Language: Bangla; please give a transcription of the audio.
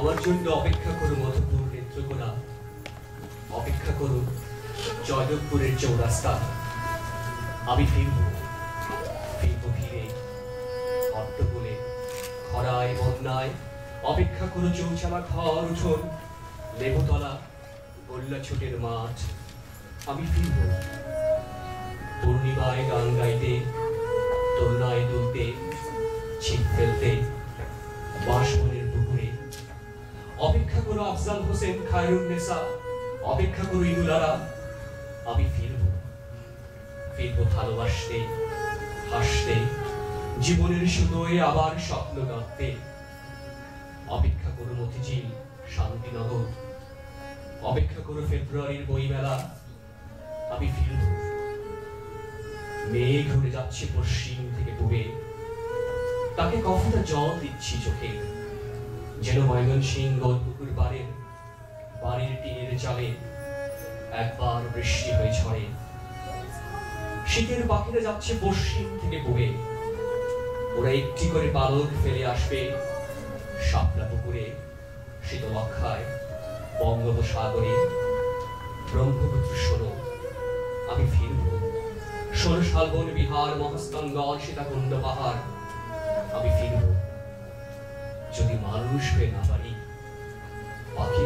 আমার জন্য অপেক্ষা করো মধুপুর নেত্রকোনা, অপেক্ষা করো জয়দেবপুরের চৌরাস্তা। আমি ফিরবো ফিরে হট্টগোলে খরায় বন্যায়। অপেক্ষা করো চৌচালা ঘর উঠোন, লেবুতলা গোল্লা ছোটের মাঠ। আমি ফিরবো পূর্ণিমায় গান গাইতে, দোলনায় দুলতে, ছিপ ফেলতে বাঁশবনের পুকুরে। অপেক্ষা করো আফজাল হোসেন খায়রুন্নেসা, অপেক্ষা করো ইনুলারা। আমি ফিরবো ভালোবাসতে হাসতে, জীবনের সুতোয় আবার স্বপ্ন গাঁথতে। অপেক্ষা করো মতিঝিল শান্তিনগর, অপেক্ষা করো ফেব্রুয়ারির বইমেলা। আমি ফিরবো মেঘ ঘুরে যাচ্ছে পশ্চিম থেকে পূবে, তাকে কফটা জল দিচ্ছি চোখে, যেন ময়মনসিংহ পুকুর পাড়ের বাড়ির টিনের চালে একবার বৃষ্টি হয়ে ঝরে। শীতের পাখিরা যাচ্ছে পশ্চিম থেকে পূবে, ওরা একটি করে পালক ফেলে আসবে শাপলা পুকুরে, শীতলক্ষায় বঙ্গোপসাগরে। ব্রহ্মপুত্র শোনো, আমি ফিরবো ষোলো শালবন বিহার মহাস্তাঙ্গন সীতাকুণ্ড পাহাড়। আমি ফিরবো যদি মানুষ হয়ে না পারি, পাখি